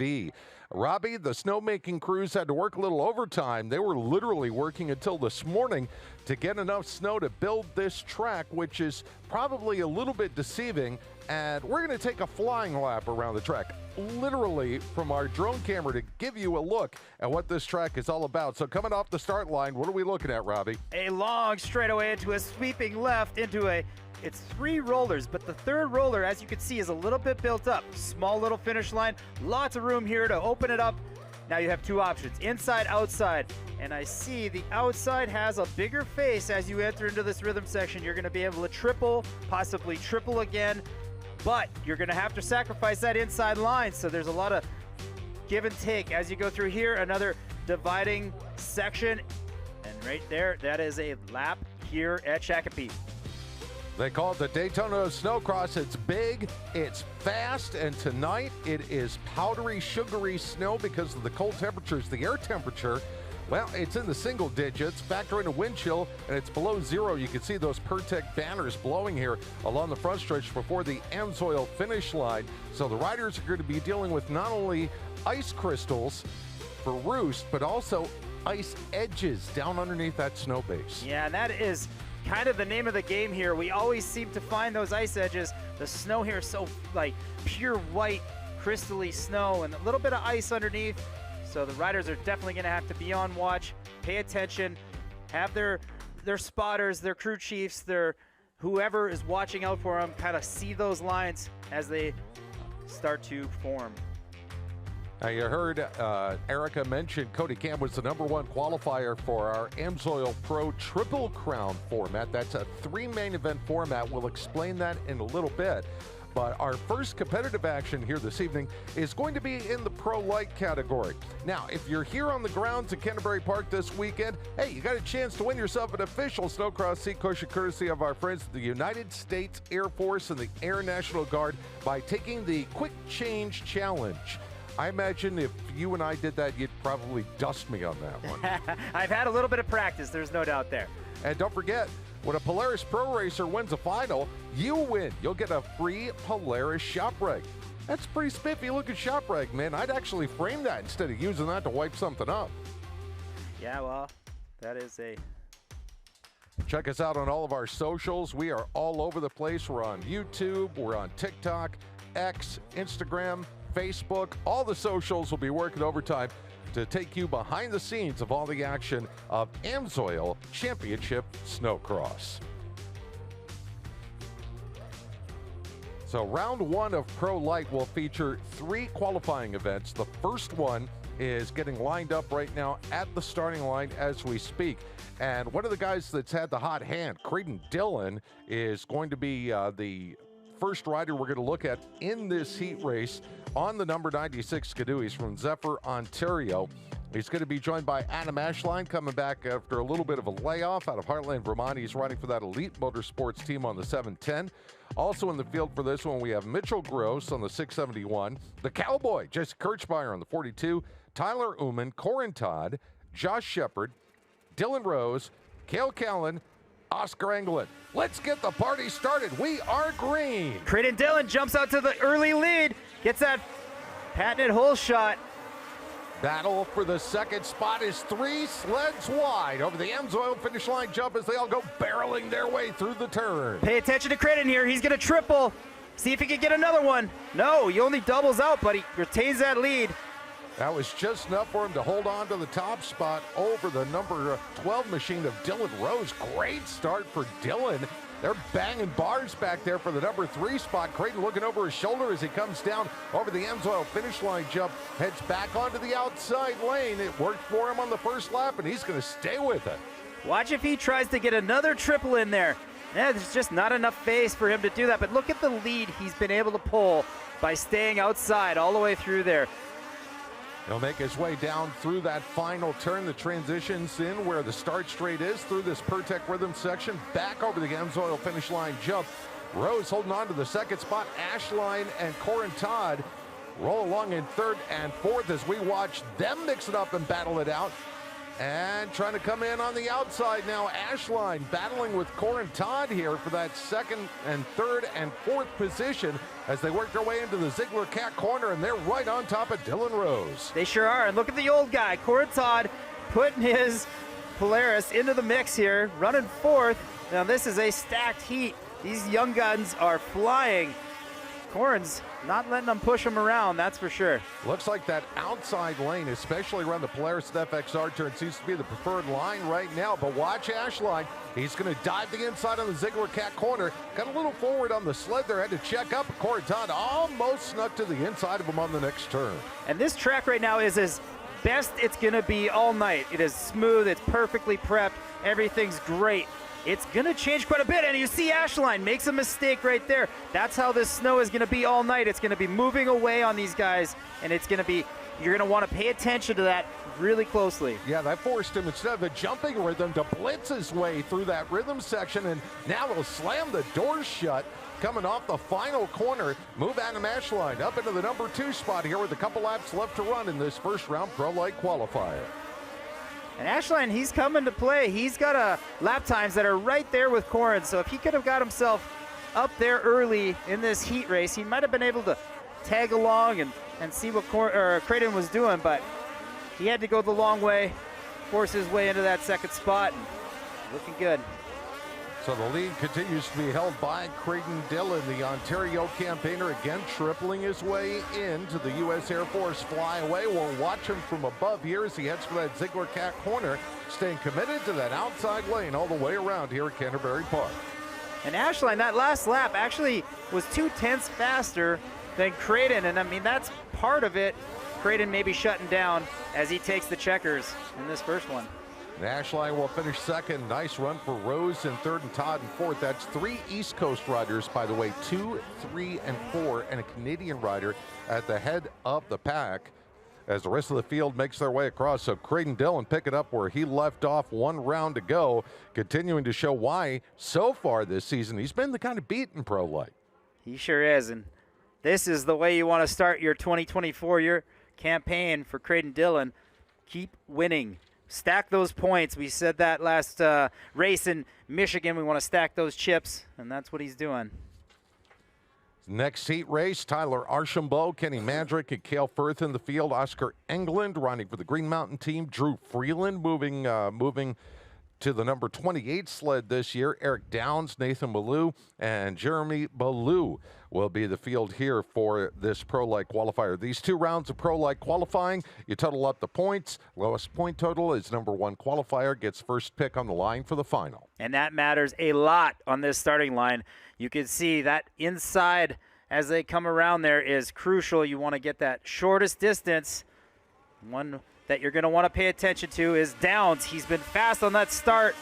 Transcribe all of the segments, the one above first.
TV. Robbie, the snowmaking crews had to work a little overtime. They were literally working until this morning to get enough snow to build this track, which is probably a little bit deceiving. And we're going to take a flying lap around the track, literally from our drone camera, to give you a look at what this track is all about. So coming off the start line, what are we looking at, Robbie? A long straightaway into a sweeping left into a, it's 3 rollers, but the 3rd roller, as you can see, is a little bit built up. Small little finish line, lots of room here to open it up. Now you have 2 options, inside, outside. And I see the outside has a bigger face as you enter into this rhythm section. You're gonna be able to triple, possibly triple again, but you're gonna have to sacrifice that inside line. So there's a lot of give and take as you go through here. Another dividing section. And right there, that is a lap here at Shakopee. They call it the Daytona Snocross. It's big, it's fast, and tonight it is powdery, sugary snow because of the cold temperatures. The air temperature, well, it's in the single digits. Factor in a wind chill, and it's below 0. You can see those Pirtek banners blowing here along the front stretch before the Amsoil finish line. So the riders are going to be dealing with not only ice crystals for roost, but also ice edges down underneath that snow base. Yeah, and that is kind of the name of the game here. We always seem to find those ice edges. The snow here is so like pure white, crystally snow, and a little bit of ice underneath. So the riders are definitely going to have to be on watch, pay attention, have their spotters, their crew chiefs, their whoever is watching out for them, kind of see those lines as they start to form. Now you heard Erica mention Cody Camp was the #1 qualifier for our Amsoil Pro Triple Crown format. That's a 3 main event format. We'll explain that in a little bit. But our first competitive action here this evening is going to be in the Pro Lite category. Now, if you're here on the grounds at Canterbury Park this weekend, hey, you got a chance to win yourself an official Snocross seat cushion courtesy of our friends at the United States Air Force and the Air National Guard by taking the Quick Change Challenge. I imagine if you and I did that, you'd probably dust me on that one. I've had a little bit of practice, there's no doubt there. And don't forget, when a Polaris Pro Racer wins a final, you win. You'll get a free Polaris shop rag. That's pretty spiffy looking shop rag, man. I'd actually frame that instead of using that to wipe something up. Yeah, well, that is a... Check us out on all of our socials. We are all over the place. We're on YouTube, we're on TikTok, X, Instagram, Facebook. All the socials will be working overtime to take you behind the scenes of all the action of Amsoil Championship Snocross. So round 1 of Pro Lite will feature 3 qualifying events. The first one is getting lined up right now at the starting line as we speak. And one of the guys that's had the hot hand, Creighton Dillon, is going to be the first rider we're going to look at in this heat race on the number 96 Skidoo. He's from Zephyr, Ontario. He's going to be joined by Adam Ashline, coming back after a little bit of a layoff out of Heartland, Vermont. He's riding for that Elite Motorsports team on the 710. Also in the field for this one, we have Mitchell Gross on the 671, the Cowboy, Jesse Kirchmeier on the 42, Tyler Uman, Corin Todd, Josh Shepard, Dylan Rose, Cale Callan, Oscar Englund. Let's get the party started. We are green. Creighton Dillon jumps out to the early lead, gets that patented hole shot. Battle for the second spot is 3 sleds wide over the Amsoil finish line jump as they all go barreling their way through the turn. Pay attention to Creighton here. He's going to triple. See if he can get another one. No, he only doubles out, but he retains that lead. That was just enough for him to hold on to the top spot over the number 12 machine of Dylan Rose. Great start for Dylan. They're banging bars back there for the number 3 spot. Creighton looking over his shoulder as he comes down over the Amsoil finish line jump, heads back onto the outside lane. It worked for him on the first lap, and he's going to stay with it. Watch if he tries to get another triple in there. Yeah, there's just not enough face for him to do that, but look at the lead he's been able to pull by staying outside all the way through there. He'll make his way down through that final turn. The transitions in where the start straight is through this Pirtek rhythm section, back over the Amsoil finish line jump. Rose holding on to the second spot. Ashline and Corin Todd roll along in 3rd and 4th as we watch them mix it up and battle it out. And trying to come in on the outside now, Ashline battling with Corin Todd here for that second and third and fourth position as they work their way into the Ziegler Cat corner, and they're right on top of Dylan Rose. They sure are, and look at the old guy, Corin Todd, putting his Polaris into the mix here, running fourth. Now this is a stacked heat. These young guns are flying. Corin's not letting them push him around, that's for sure. Looks like that outside lane, especially around the Polaris FXR turn, seems to be the preferred line right now. But watch Ashline. He's going to dive the inside on the Ziegler Cat corner. Got a little forward on the sled there. Had to check up. Corin Todd almost snuck to the inside of him on the next turn. And this track right now is as best it's going to be all night. It is smooth. It's perfectly prepped. Everything's great. It's going to change quite a bit, and you see Ashline makes a mistake right there. That's how this snow is going to be all night. It's going to be moving away on these guys, and it's going to be, you're going to want to pay attention to that really closely. Yeah, that forced him, instead of a jumping rhythm, to blitz his way through that rhythm section, and now he'll slam the doors shut. Coming off the final corner, move Adam Ashline up into the number 2 spot here with a couple laps left to run in this first round Pro Light qualifier. And Ashline, he's coming to play. He's got lap times that are right there with Corin, so if he could have got himself up there early in this heat race, he might have been able to tag along and see what Creighton was doing, but he had to go the long way, force his way into that second spot, and looking good. So the lead continues to be held by Creighton Dillon, the Ontario campaigner, again tripling his way into the U.S. Air Force flyaway. We'll watch him from above here as he heads for that Ziegler Cat corner, staying committed to that outside lane all the way around here at Canterbury Park. And Ashline, that last lap actually was 0.2 faster than Creighton, and I mean, that's part of it. Creighton may be shutting down as he takes the checkers in this first one. Ashline will finish second. Nice run for Rose in third and Todd in fourth. That's 3 East Coast riders, by the way, 2, 3, and 4, and a Canadian rider at the head of the pack as the rest of the field makes their way across. So Creighton Dillon picking up where he left off, 1 round to go, continuing to show why so far this season he's been the kind of beat in Pro Light. He sure is, and this is the way you want to start your 2024 year campaign for Creighton Dillon. Keep winning. Stack those points. We said that last race in Michigan. We want to stack those chips, and that's what he's doing. Next heat race, Tyler Archambault, Kenny Mandrick, and Cale Firth in the field. Oscar England riding for the Green Mountain team. Drew Freeland moving to the number 28 sled this year. Eric Downs, Nathan Ballou, and Jeremy Ballou will be the field here for this Pro Light qualifier. These 2 rounds of Pro Light qualifying, you total up the points. Lowest point total is number 1 qualifier, gets first pick on the line for the final. And that matters a lot on this starting line. You can see that inside as they come around there is crucial. You want to get that shortest distance. One that you're going to want to pay attention to is Downs. He's been fast on that start,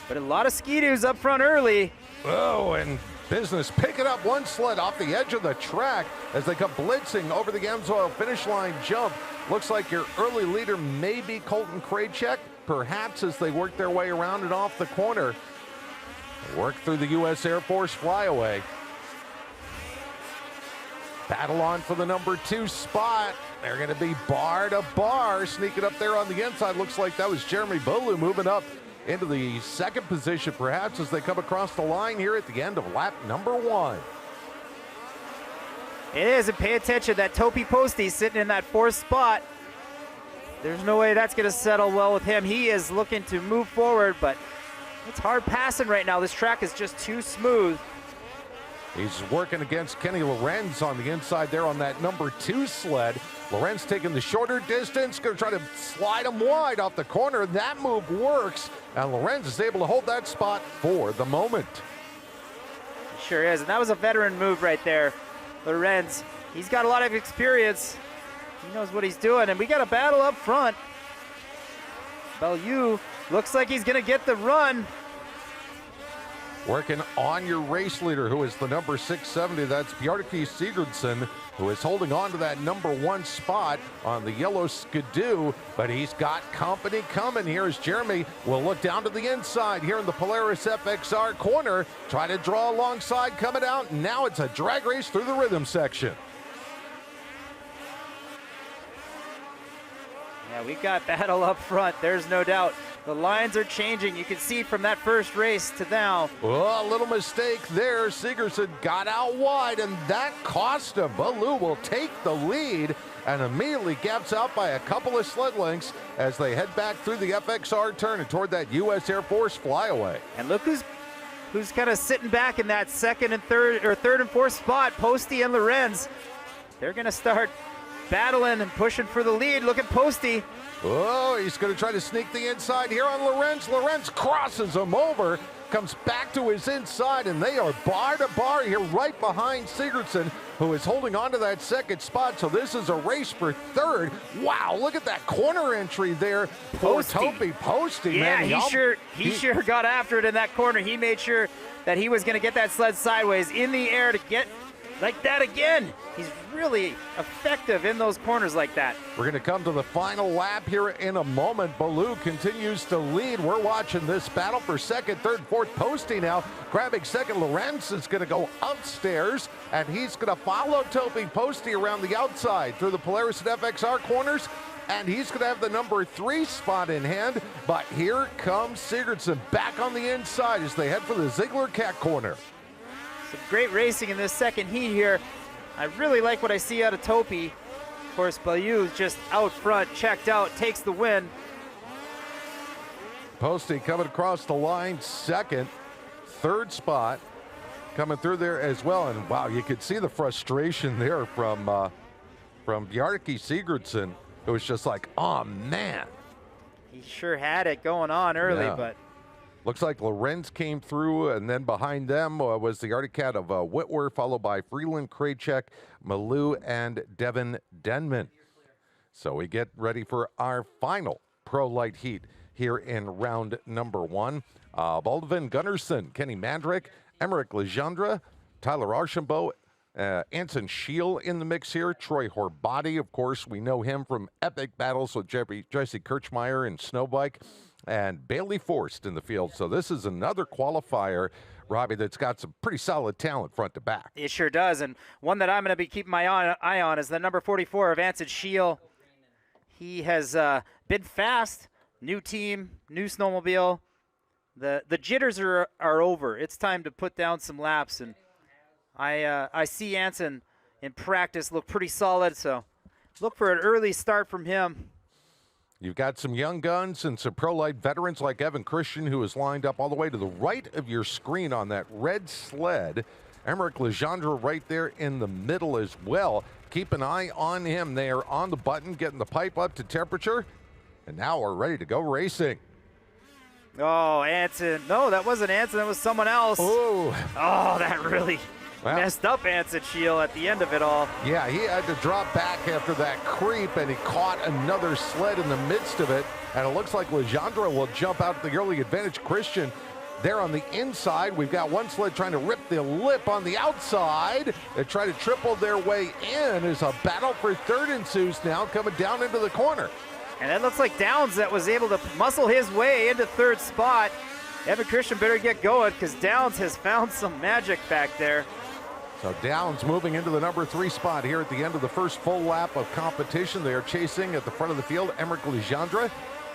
but a lot of ski-doos up front early. Oh, and business picking up 1 sled off the edge of the track as they come blitzing over the Amsoil finish line jump. Looks like your early leader may be Colton Krajcek, perhaps as they work their way around and off the corner. Work through the U.S. Air Force flyaway. Battle on for the number 2 spot. They're going to be bar to bar, sneaking up there on the inside. Looks like that was Jeremy Bolu moving up into the second position, perhaps, as they come across the line here at the end of lap number 1. It is, and pay attention, that Topi Posty sitting in that 4th spot. There's no way that's going to settle well with him. He is looking to move forward, but it's hard passing right now. This track is just too smooth. He's working against Kenny Lorenz on the inside there on that number 2 sled. Lorenz taking the shorter distance, going to try to slide him wide off the corner. That move works, and Lorenz is able to hold that spot for the moment. He sure is, and that was a veteran move right there. Lorenz, he's got a lot of experience. He knows what he's doing, and we got a battle up front. Bellevue looks like he's going to get the run. Working on your race leader, who is the number 670. That's Bjarke Sigurdsson, who is holding on to that number 1 spot on the yellow Skidoo, but he's got company coming here as Jeremy will look down to the inside here in the Polaris FXR corner, try to draw alongside coming out. Now it's a drag race through the rhythm section. Yeah, we've got battle up front. There's no doubt. The lines are changing. You can see from that first race to now. Oh, a little mistake there. Sigurdsson got out wide, and that cost him. Baloo will take the lead and immediately gaps out by a couple of sled lengths as they head back through the FXR turn and toward that U.S. Air Force flyaway. And look who's kind of sitting back in that third and fourth spot. Posty and Lorenz. They're going to start battling and pushing for the lead. Look at Posty. Oh, he's going to try to sneak the inside here on Lorenz. Lorenz crosses him over, comes back to his inside, and they are bar to bar here right behind Sigurdsson, who is holding on to that second spot. So this is a race for third. Wow, look at that corner entry there for Topi Posty. Yeah, man, he sure got after it in that corner. He made sure that he was going to get that sled sideways in the air to get like that again. He's really effective in those corners like that. We're going to come to the final lap here in a moment. Baloo continues to lead. We're watching this battle for second, third, fourth. Posty now grabbing second. Lorenz is going to go upstairs, and he's going to follow Topi Posty around the outside through the Polaris and FXR corners, and he's going to have the number 3 spot in hand. But here comes Sigurdsson back on the inside as they head for the Ziegler Cat corner. Some great racing in this second heat here. I really like what I see out of Topi. Of course, Baloo just out front, checked out, takes the win. Posty coming across the line second, third spot coming through there as well. And wow, you could see the frustration there from Bjarke Sigurdsson. It was just like, oh man. He sure had it going on early, yeah. But looks like Lorenz came through, and then behind them was the Arctic Cat of Whitwer, followed by Freeland, Krajcek, Malou, and Devin Denman. So we get ready for our final Pro Light heat here in round number 1. Baldwin Gunnarsson, Kenny Mandrick, Emmerich Legendre, Tyler Archambault, Anson Scheel in the mix here. Troy Horbati, of course, we know him from epic battles with Jesse Kirchmeier in Snowbike. And Bailey Forst in the field. So this is another qualifier, Robbie, that's got some pretty solid talent front to back. It sure does. And one that I'm going to be keeping my eye on is the number 44 of Anson Scheel. He has been fast. New team, new snowmobile. The jitters are over. It's time to put down some laps. And I see Anson in practice look pretty solid. So look for an early start from him. You've got some young guns and some Pro Light veterans like Evan Christian, who is lined up all the way to the right of your screen on that red sled. Emmerich Legendre right there in the middle as well. Keep an eye on him there on the button, getting the pipe up to temperature. And now we're ready to go racing. Oh, Anson. No, that wasn't Anson. That was someone else. Oh, that really messed up Anson Scheel at the end of it all. Yeah, he had to drop back after that creep, and he caught another sled in the midst of it. And it looks like Legendre will jump out to the early advantage. Christian there on the inside. We've got one sled trying to rip the lip on the outside. They try to triple their way in as a battle for third ensues now, coming down into the corner. And it looks like Downs that was able to muscle his way into third spot. Evan Christian better get going because Downs has found some magic back there. So Downs moving into the number 3 spot here at the end of the first full lap of competition. They are chasing at the front of the field Emmerich Legendre.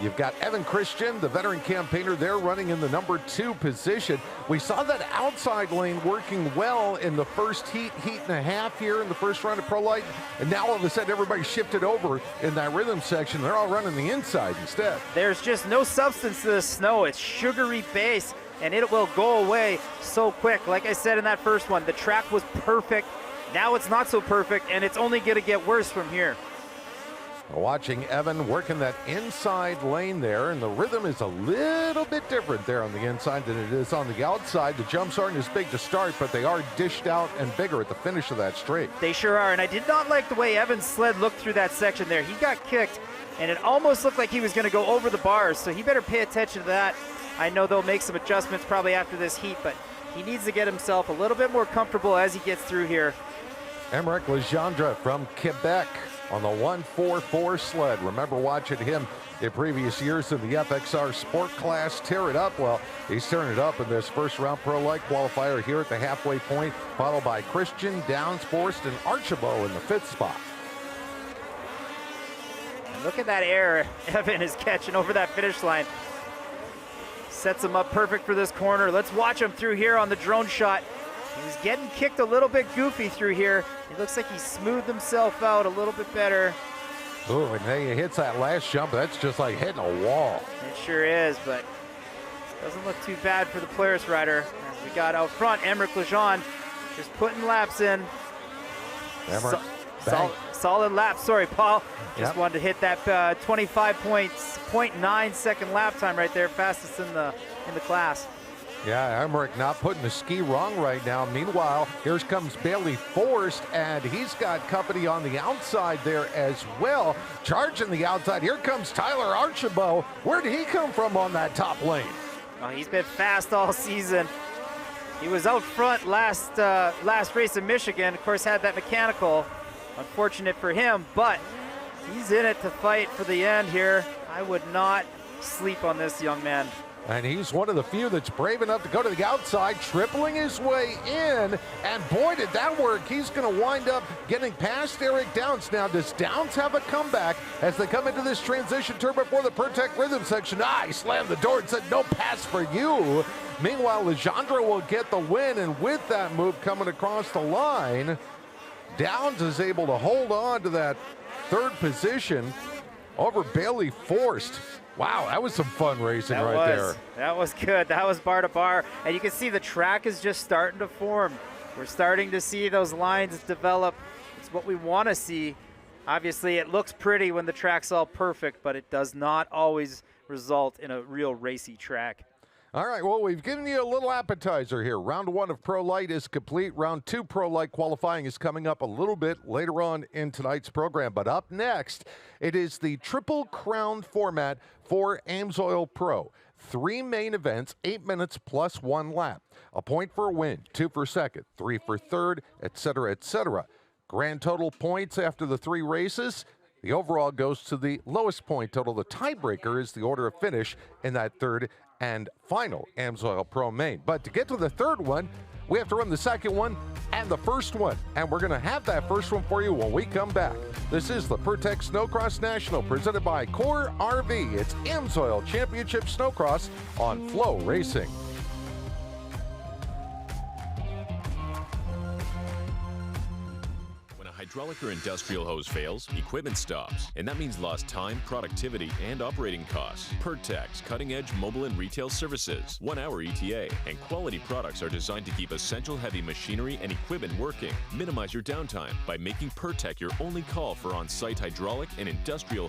You've got Evan Christian, the veteran campaigner there, running in the number 2 position. We saw that outside lane working well in the first heat and a half here in the first round of Pro Light. And now all of a sudden everybody shifted over in that rhythm section. They're all running the inside instead. There's just no substance to the snow. It's sugary base, and it will go away so quick. Like I said in that first one, the track was perfect. Now it's not so perfect, and it's only going to get worse from here. Watching Evan working that inside lane there, and the rhythm is a little bit different there on the inside than it is on the outside. The jumps aren't as big to start, but they are dished out and bigger at the finish of that straight. They sure are, and I did not like the way Evan's sled looked through that section there. He got kicked, and it almost looked like he was going to go over the bars, so he better pay attention to that. I know they'll make some adjustments probably after this heat, but he needs to get himself a little bit more comfortable as he gets through here. Emmerich Legendre from Quebec on the 144 sled. Remember watching him in previous years in the FXR Sport class tear it up? Well, he's tearing it up in this first round Pro Light qualifier here at the halfway point, followed by Christian, Downs, Forst, and Archambault in the 5th spot. And look at that air Evan is catching over that finish line. Sets him up perfect for this corner. Let's watch him through here on the drone shot. He was getting kicked a little bit goofy through here. It looks like he smoothed himself out a little bit better. Ooh, and then he hits that last jump. That's just like hitting a wall. It sure is, but doesn't look too bad for the Polaris rider. As we got out front, Emmerich Lejeune just putting laps in. Solid lap. Sorry, Paul. Just wanted to hit that 25.9 second lap time right there, fastest in the class. Yeah, Emmerich not putting the ski wrong right now. Meanwhile, here comes Bailey Forrest, and he's got company on the outside there as well. Charging the outside. Here comes Tyler Archambault. Where did he come from on that top lane? Oh, he's been fast all season. He was out front last race in Michigan. Of course, had that mechanical. Unfortunate for him, but he's in it to fight for the end here. I would not sleep on this young man. And he's one of the few that's brave enough to go to the outside, tripling his way in. And boy, did that work. He's going to wind up getting past Eric Downs. Now, does Downs have a comeback as they come into this transition turn before the Pirtek rhythm section? He slammed the door and said, no pass for you. Meanwhile, Legendre will get the win, and with that move coming across the line, Downs is able to hold on to that third position over Bailey Forrest. Wow, that was some fun racing there. That was good. That was bar to bar. And you can see the track is just starting to form. We're starting to see those lines develop. It's what we want to see. Obviously, it looks pretty when the track's all perfect, but it does not always result in a real racy track. All right, well, we've given you a little appetizer here. Round 1 of Pro Lite is complete. Round 2 Pro Lite qualifying is coming up a little bit later on in tonight's program. But up next, it is the Triple Crown format for AMSOIL Pro. 3 main events, 8 minutes plus 1 lap. A point for a win, 2 for second, 3 for third, etc., etc. Grand total points after the 3 races. The overall goes to the lowest point total. The tiebreaker is the order of finish in that third and final AMSOIL Pro main. But to get to the third one, we have to run the second one and the first one. And we're going to have that first one for you when we come back. This is the Pirtek Snocross National presented by Core RV. It's AMSOIL Championship Snocross on FloRacing. Hydraulic or industrial hose fails, equipment stops, and that means lost time, productivity, and operating costs. Pirtek's cutting-edge mobile and retail services, 1-hour ETA, and quality products are designed to keep essential heavy machinery and equipment working. Minimize your downtime by making Pirtek your only call for on-site hydraulic and industrial